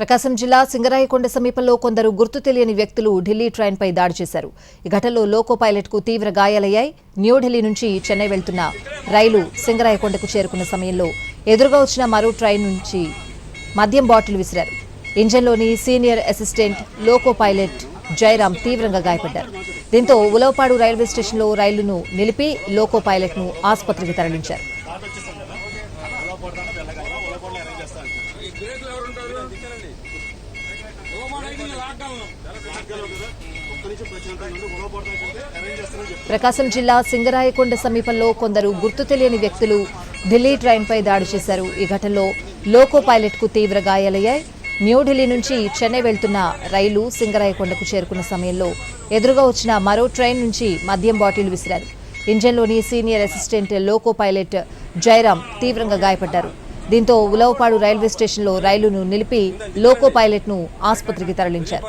ప్రకాశం జిల్లా సింగరాయకొండ సమీపంలో కొందరు గుర్తు తెలియని వ్యక్తులు ఢిల్లీ ట్రైన్పై దాడి చేశారు. ఈ ఘటనలో లోకో పైలట్కు తీవ్ర గాయాలయ్యాయి. న్యూఢిల్లీ నుంచి చెన్నై వెళ్తున్న రైలు సింగరాయకొండకు చేరుకున్న సమయంలో ఎదురుగా వచ్చిన మరో ట్రైన్ నుంచి మద్యం బాటిల్ విసిరారు. ఇంజన్లోని senior assistant loco pilot Jayaram తీవ్రంగా గాయపడ్డారు. దీంతో ఉలవపాడు రైల్వే స్టేషన్లో రైలును నిలిపి లోకో పైలట్ను ఆసుపత్రికి తరలించారు. ప్రకాశం జిల్లా సింగరాయకొండ సమీపంలో కొందరు గుర్తు తెలియని వ్యక్తులు ఢిల్లీ ట్రైన్పై దాడి చేశారు. ఈ ఘటనలో లోకో పైలట్కు తీవ్ర గాయాలయ్యాయి. న్యూఢిల్లీ నుంచి చెన్నై వెళ్తున్న రైలు సింగరాయకొండకు చేరుకున్న సమయంలో ఎదురుగా వచ్చిన మరో ట్రైన్ నుంచి మద్యం బాటిల్ విసిరారు. ఇంజన్లోని senior assistant loco pilot Jayaram తీవ్రంగా గాయపడ్డారు. దీంతో ఉలవపాడు రైల్వే స్టేషన్లో రైలును నిలిపి లోకో పైలట్ను ఆసుపత్రికి తరలించారు.